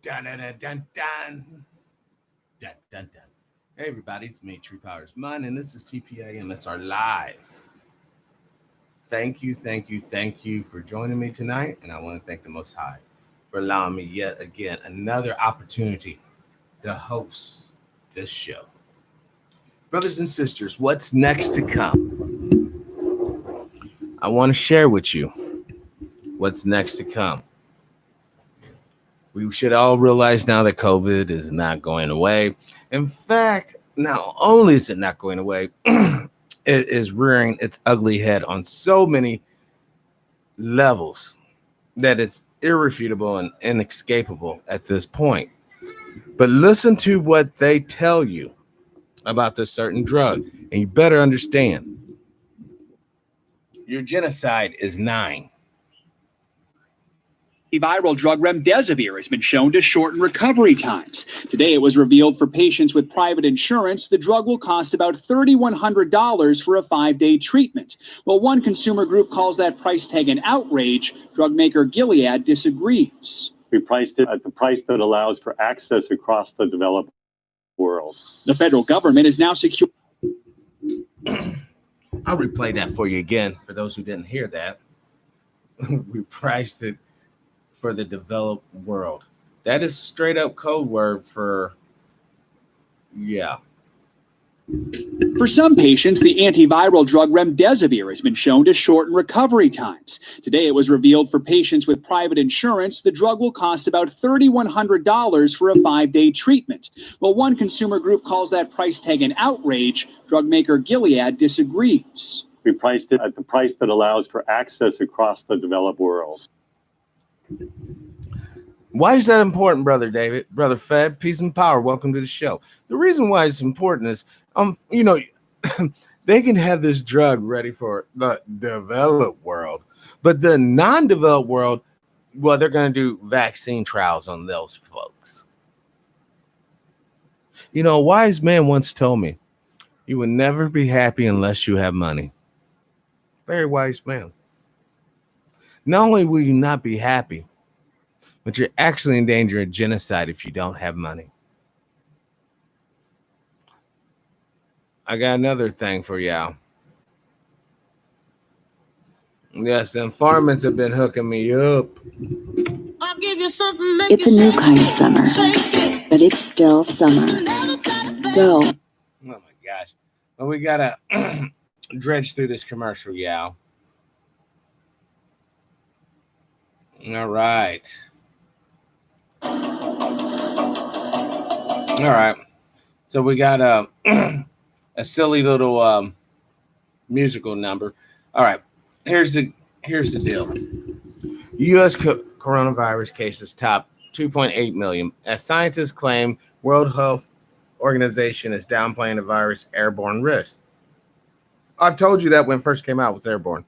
Dun, dun, dun, dun, dun. Dun, dun, dun. Hey, everybody, it's me, True Powers Mine, and this is TPIM SR Live. Thank you for joining me tonight, and I want to thank the Most High for allowing me yet again another opportunity to host this show. Brothers and sisters, what's next to come? I want to share with you what's next to come. We should all realize now that COVID is not going away. In fact, not only is it not going away, it is rearing its ugly head on so many levels that it's irrefutable and inescapable at this point. But listen to what they tell you about this certain drug, and you better understand your genocide is 9. Viral drug remdesivir has been shown to shorten recovery times. Today, it was revealed for patients with private insurance, the drug will cost about $3,100 for a 5-day treatment. While one consumer group calls that price tag an outrage, drug maker Gilead disagrees. We priced it at the price that allows for access across the developed world. The federal government is now secure. I'll replay that for you again for those who didn't hear that. We priced it for the developed world. That is straight up code word for, yeah. For some patients, the antiviral drug remdesivir has been shown to shorten recovery times. Today, it was revealed for patients with private insurance, the drug will cost about $3,100 for a 5-day treatment. While one consumer group calls that price tag an outrage, drug maker Gilead disagrees. We priced it at the price that allows for access across the developed world. Why is that important, Brother David? Brother Fed, peace and power. Welcome to the show. The reason why it's important is, they can have this drug ready for the developed world, but the non-developed world, well, they're going to do vaccine trials on those folks. A wise man once told me, you will never be happy unless you have money. Very wise man. Not only will you not be happy, but you're actually in danger of genocide if you don't have money. I got another thing for y'all. Yes, the informants have been hooking me up. I'll give you something. It's a new kind of summer, but it's still summer. Go. Oh my gosh. Well, we gotta dredge through this commercial, y'all. All right. So we got a silly little musical number. All right. Here's the deal. U.S. coronavirus cases top 2.8 million. As scientists claim, World Health Organization is downplaying the virus' airborne risk. I told you that when it first came out with airborne.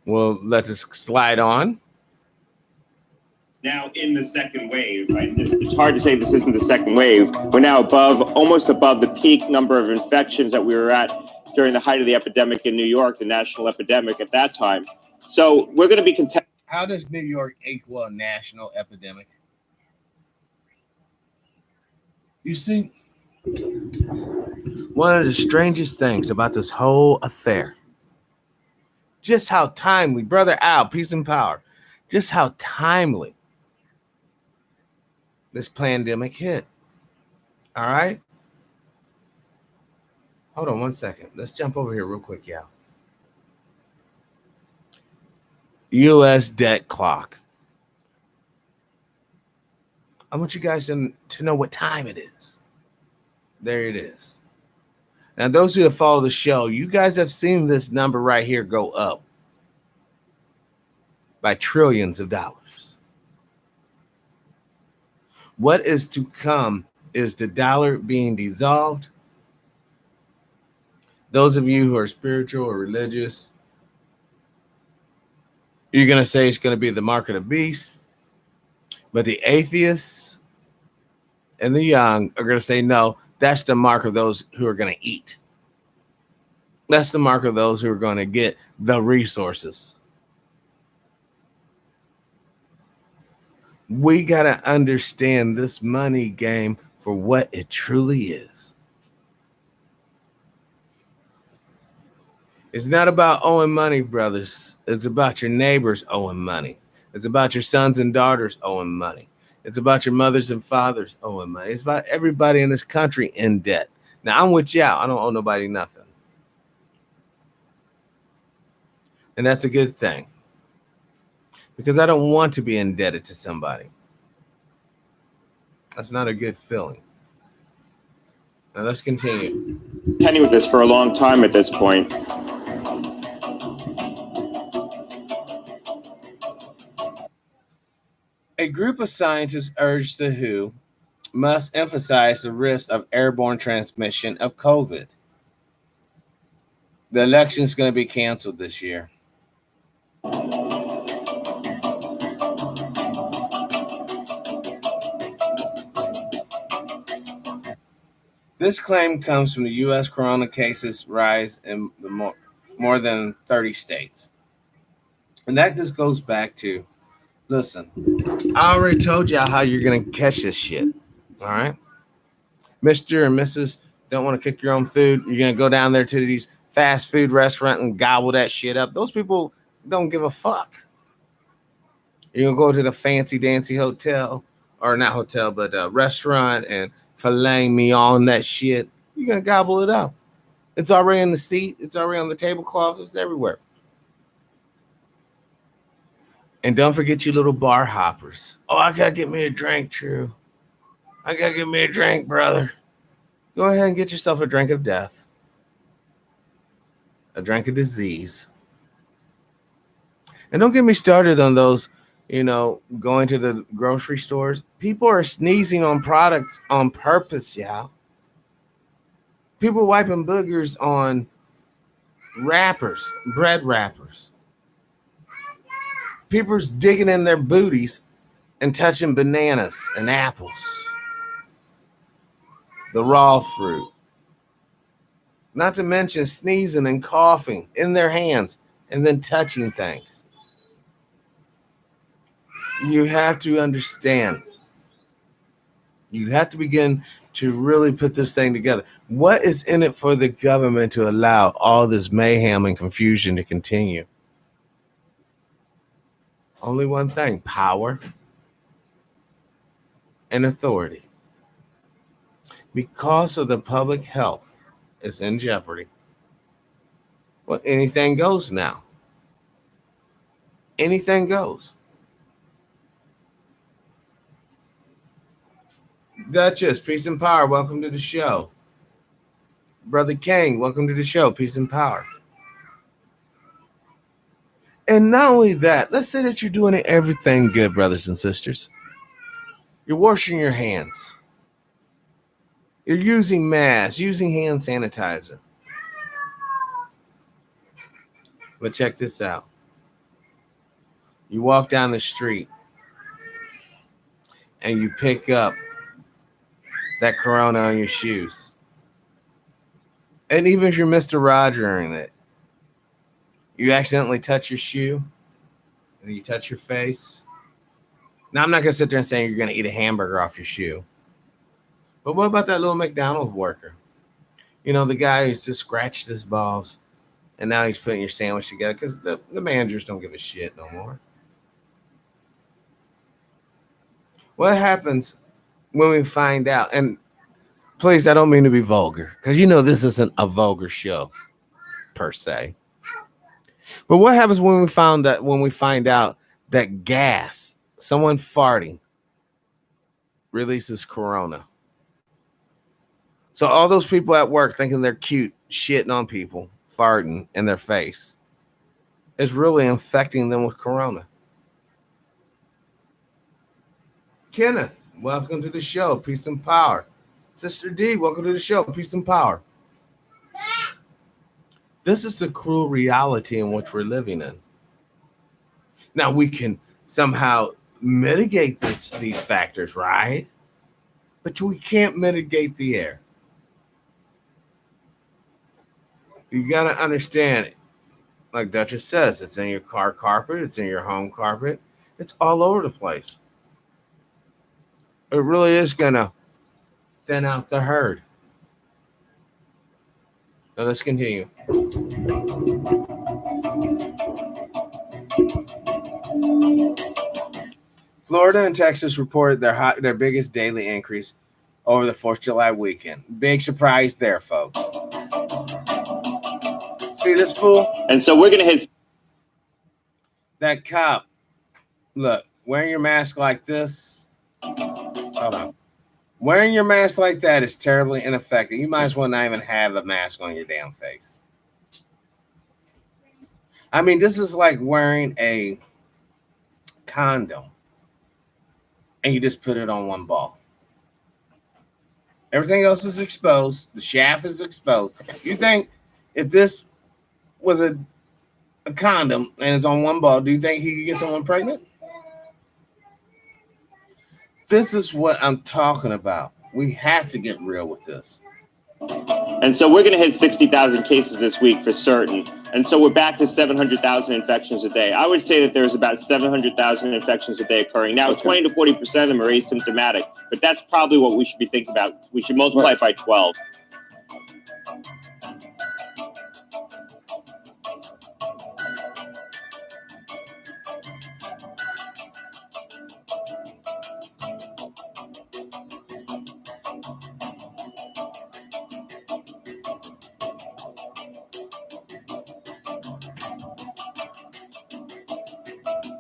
Well, let's slide on. Now in the second wave, right? It's hard to say this isn't the second wave. We're now almost above the peak number of infections that we were at during the height of the epidemic in New York, the national epidemic at that time. So we're going to be content. How does New York equal a national epidemic? You see, one of the strangest things about this whole affair, just how timely, Brother Al, peace and power, just how timely this pandemic hit. All right? Hold on one second. Let's jump over here real quick, y'all. U.S. debt clock. I want you guys to know what time it is. There it is. Now, those who have followed the show, you guys have seen this number right here go up by trillions of dollars. What is to come is the dollar being dissolved. Those of you who are spiritual or religious, you're going to say it's going to be the mark of the beast. But the atheists and the young are going to say, no, that's the mark of those who are going to eat. That's the mark of those who are going to get the resources. We got to understand this money game for what it truly is. It's not about owing money, brothers. It's about your neighbors owing money. It's about your sons and daughters owing money. It's about your mothers and fathers owing money. It's about everybody in this country in debt. Now, I'm with y'all. I don't owe nobody nothing. And that's a good thing, because I don't want to be indebted to somebody. That's not a good feeling. Now, let's continue. Contending with this for a long time at this point. A group of scientists urged the WHO must emphasize the risk of airborne transmission of COVID. The election is going to be canceled this year. This claim comes from the U.S. corona cases rise in the more than 30 states. And that just goes back to, listen, I already told y'all how you're going to catch this shit. All right? Mr. and Mrs. don't want to cook your own food. You're going to go down there to these fast food restaurant and gobble that shit up. Those people don't give a fuck. You're going to go to the fancy dancy hotel, or not hotel, but restaurant, and filet mignon that shit. You're going to gobble it up. It's already in the seat. It's already on the tablecloth. It's everywhere. And don't forget your little bar hoppers. Oh, I got to get me a drink, True. I got to get me a drink, brother. Go ahead and get yourself a drink of death. A drink of disease. And don't get me started on those, going to the grocery stores. People are sneezing on products on purpose, y'all. People wiping boogers on wrappers, bread wrappers. People's digging in their booties and touching bananas and apples. The raw fruit. Not to mention sneezing and coughing in their hands and then touching things. You have to understand. You have to begin to really put this thing together. What is in it for the government to allow all this mayhem and confusion to continue? Only one thing: power and authority. Because of the public health is in jeopardy. Well, anything goes now. Anything goes. Duchess, peace and power. Welcome to the show. Brother King, welcome to the show. Peace and power. And not only that, let's say that you're doing everything good, brothers and sisters. You're washing your hands. You're using masks, using hand sanitizer. But check this out. You walk down the street and you pick up that corona on your shoes. And even if you're Mr. Roger in it, you accidentally touch your shoe and you touch your face. Now, I'm not going to sit there and say you're going to eat a hamburger off your shoe. But what about that little McDonald's worker? The guy who's just scratched his balls and now he's putting your sandwich together because the managers don't give a shit no more. What happens when we find out? And please, I don't mean to be vulgar, because this isn't a vulgar show per se. But what happens when we find out that gas, someone farting, releases corona? So all those people at work thinking they're cute, shitting on people, farting in their face, is really infecting them with corona. Kenneth, welcome to the show. Peace and power. Sister D, welcome to the show. Peace and power. This is the cruel reality in which we're living in. Now, we can somehow mitigate these factors, right? But we can't mitigate the air. You got to understand it. Like Duchess says, it's in your car carpet. It's in your home carpet. It's all over the place. It really is going to thin out the herd. Now let's continue. Florida and Texas reported their biggest daily increase over the 4th of July weekend. Big surprise there, folks. See this fool? And so we're going to hit That cop. Look, wearing your mask like this. Hold on. Wearing your mask like that is terribly ineffective. You might as well not even have a mask on your damn face. I mean, this is like wearing a condom and you just put it on one ball. Everything else is exposed. The shaft is exposed. You think if this was a condom and it's on one ball, do you think he could get someone pregnant? This is what I'm talking about. We have to get real with this. And so we're going to hit 60,000 cases this week for certain. And so we're back to 700,000 infections a day. I would say that there's about 700,000 infections a day occurring. Now, 20 to 40% of them are asymptomatic, but that's probably what we should be thinking about. We should multiply it by 12.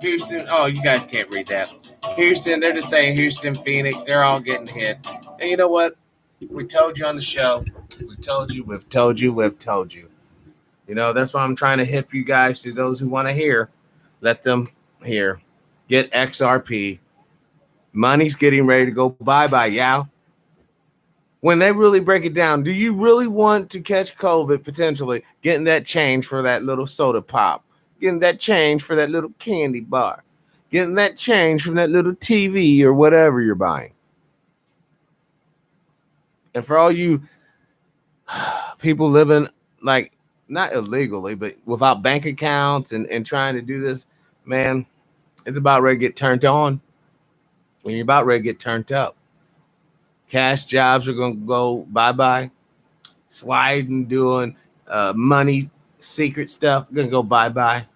Houston, oh, you guys can't read that. Houston, they're just saying Houston, Phoenix, they're all getting hit. And you know what? We told you on the show. We told you, we've told you, we've told you. You know, that's why I'm trying to hip you guys to those who want to hear. Let them hear. Get XRP. Money's getting ready to go bye-bye, yeah. When they really break it down, do you really want to catch COVID potentially, getting that change for that little soda pop? Getting that change for that little candy bar, getting that change from that little TV or whatever you're buying. And for all you people living like not illegally, but without bank accounts and trying to do this, man, it's about ready to get turned on. When you're about ready to get turned up. Cash jobs are going to go bye-bye. Sliding, doing money, secret stuff, going to go bye-bye.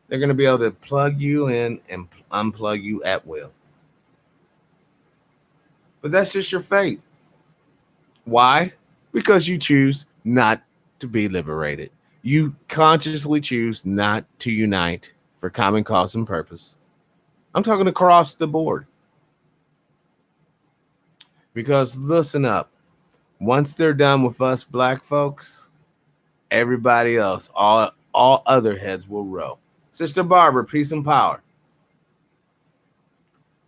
They're going to be able to plug you in and unplug you at will. But that's just your fate. Why? Because you choose not to be liberated. You consciously choose not to unite for common cause and purpose. I'm talking across the board. Because listen up. Once they're done with us black folks, everybody else, all other heads will roll. Sister Barbara, peace and power.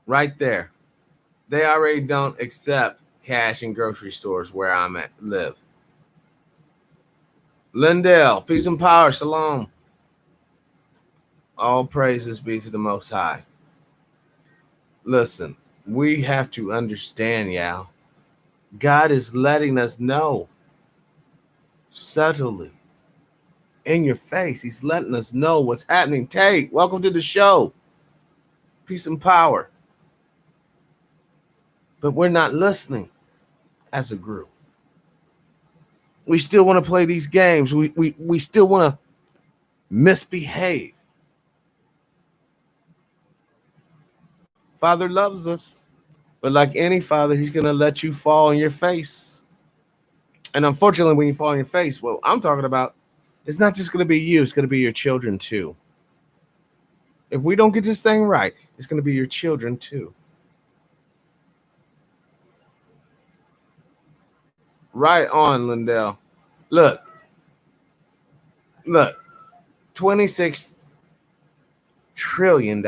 Right there. They already don't accept cash in grocery stores where I'm at, live. Lindell, peace and power, shalom. All praises be to the Most High. Listen, we have to understand, y'all. God is letting us know subtly in your face. He's letting us know what's happening. Tay, welcome to the show. Peace and power. But we're not listening as a group. We still want to play these games. We still want to misbehave. Father loves us. But like any father, he's going to let you fall on your face. And unfortunately, when you fall on your face, well, I'm talking about, it's not just going to be you. It's going to be your children too. If we don't get this thing right, it's going to be your children too. Right on, Lindell. Look, $26 trillion.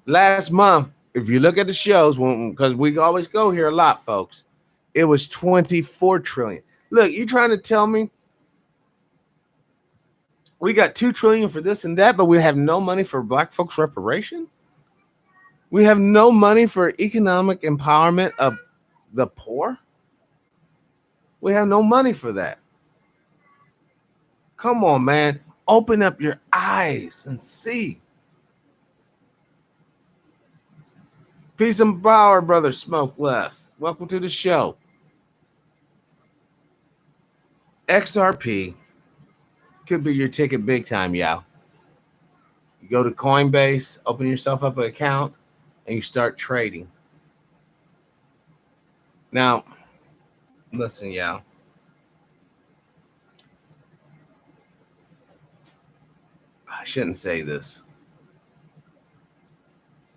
Last month, if you look at the shows, because we always go here a lot, folks, it was 24 trillion. Look, you trying to tell me we got 2 trillion for this and that, but we have no money for black folks reparation? We have no money for economic empowerment of the poor? We have no money for that. Come on, man. Open up your eyes and see. Peace and power, brother. Smoke less. Welcome to the show. XRP could be your ticket big time, y'all. You go to Coinbase, open yourself up an account, and you start trading. Now, listen, y'all. I shouldn't say this.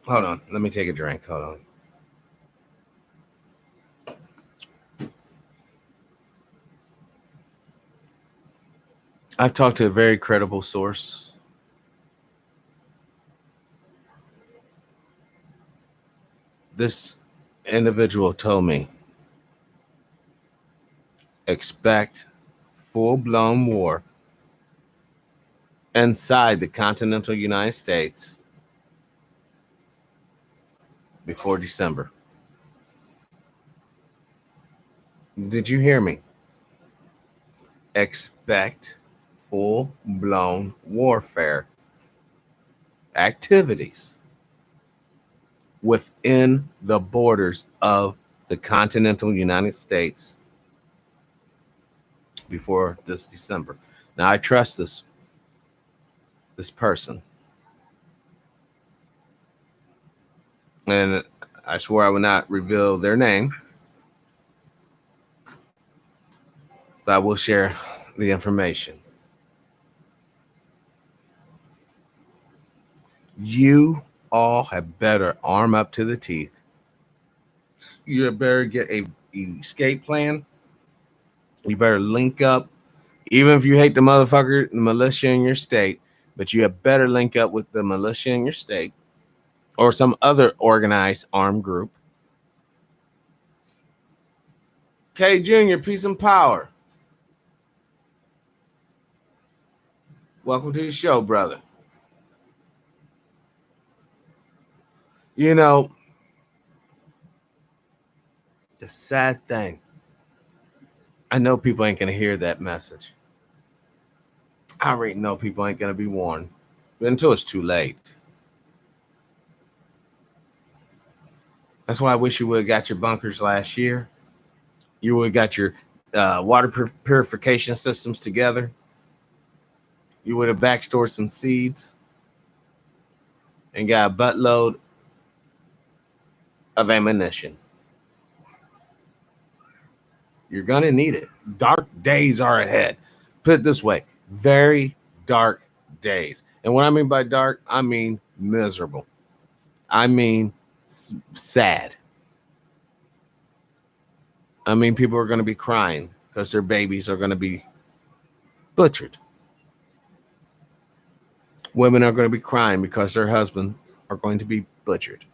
Hold on. Let me take a drink. Hold on. I've talked to a very credible source. This individual told me, expect full-blown war inside the continental United States before December. Did you hear me? Expect full-blown warfare activities within the borders of the continental United States before this December. Now, I trust this person, and I swore I would not reveal their name, but I will share the information. You all have better arm up to the teeth. You better get a escape plan. You better link up, even if you hate the motherfucker, the militia in your state, but you have better link up with the militia in your state or some other organized armed group. K Jr., peace and power. Welcome to the show, brother. You know, the sad thing, I know people ain't going to hear that message. I already know people ain't going to be warned, but until it's too late. That's why I wish you would have got your bunkers last year. You would have got your water purification systems together. You would have backstored some seeds and got a buttload of ammunition. You're going to need it. Dark days are ahead. Put it this way, very dark days. And what I mean by dark, I mean miserable. I mean sad. I mean people are going to be crying because their babies are going to be butchered. Women are going to be crying because their husbands are going to be butchered.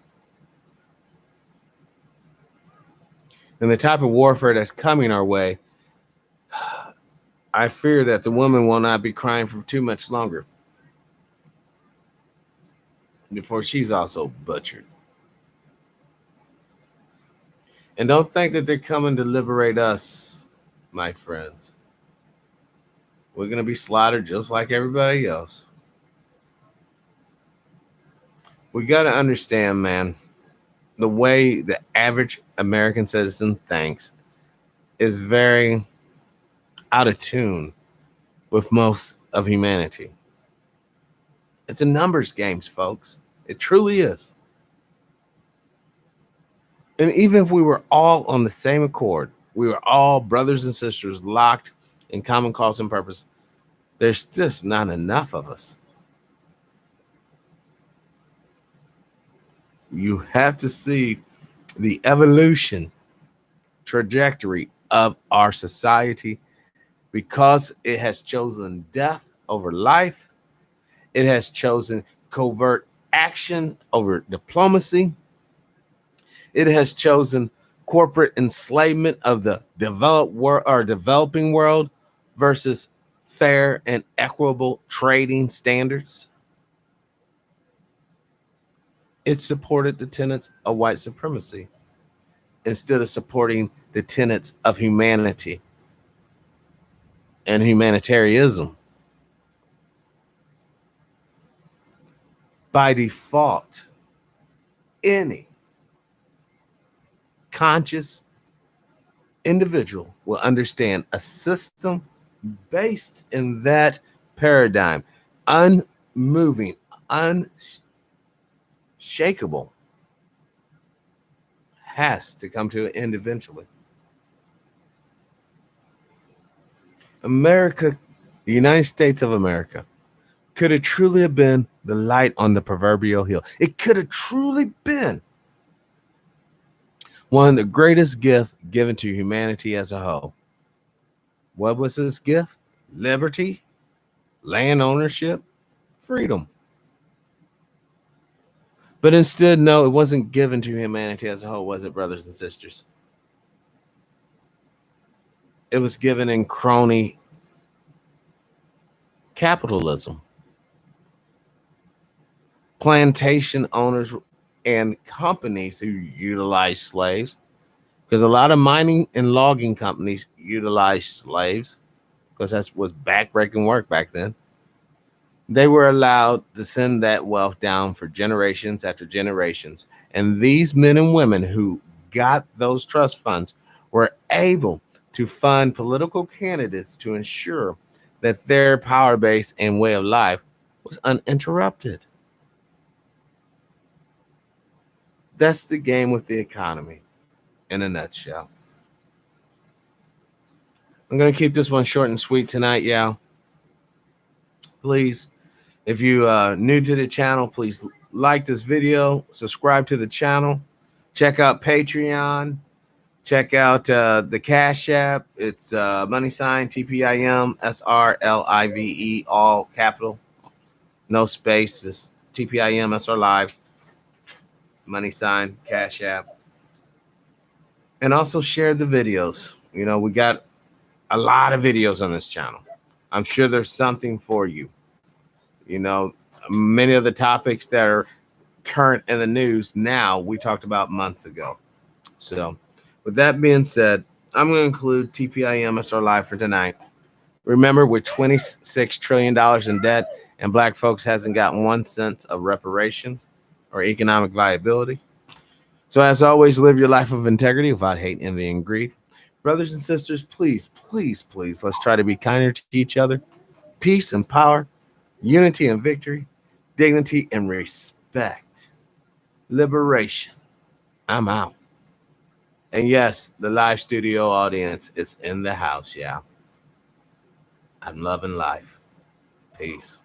And the type of warfare that's coming our way, I fear that the woman will not be crying for too much longer before she's also butchered. And don't think that they're coming to liberate us, my friends. We're going to be slaughtered just like everybody else. We got to understand, man, the way the average American citizen thinks is very out of tune with most of humanity. It's a numbers game, folks. It truly is. And even if we were all on the same accord, we were all brothers and sisters locked in common cause and purpose, there's just not enough of us. You have to see the evolution trajectory of our society because it has chosen death over life. It has chosen covert action over diplomacy. It has chosen corporate enslavement of the developed world or developing world versus fair and equitable trading standards. It supported the tenets of white supremacy instead of supporting the tenets of humanity and humanitarianism. By default, any conscious individual will understand a system based in that paradigm, unmoving, unshakable, has to come to an end eventually. America, the United States of America, could have truly have been the light on the proverbial hill. It could have truly been one of the greatest gifts given to humanity as a whole. What was this gift? Liberty, land ownership, freedom. But instead, no, it wasn't given to humanity as a whole, was it, brothers and sisters? It was given in crony capitalism. Plantation owners and companies who utilize slaves, because a lot of mining and logging companies utilize slaves, because that was backbreaking work back then. They were allowed to send that wealth down for generations after generations. And these men and women who got those trust funds were able to fund political candidates to ensure that their power base and way of life was uninterrupted. That's the game with the economy in a nutshell. I'm going to keep this one short and sweet tonight, y'all. Please, if you are new to the channel, please like this video, subscribe to the channel, check out Patreon, check out the Cash App. It's money sign TPIM SR LIVE, all capital, no space. It's TPIM SR Live, money sign Cash App. And also share the videos. You know, we got a lot of videos on this channel. I'm sure there's something for you. You know, many of the topics that are current in the news now, we talked about months ago. So with that being said, I'm going to include TPIM SR Live for tonight. Remember, with $26 trillion in debt and black folks hasn't gotten 1 cent of reparation or economic viability. So as always, live your life of integrity without hate, envy, and greed. Brothers and sisters, please, please, please, let's try to be kinder to each other. Peace and power, unity and victory, dignity and respect, liberation. I'm out. And yes, the live studio audience is in the house, yeah. I'm loving life. Peace.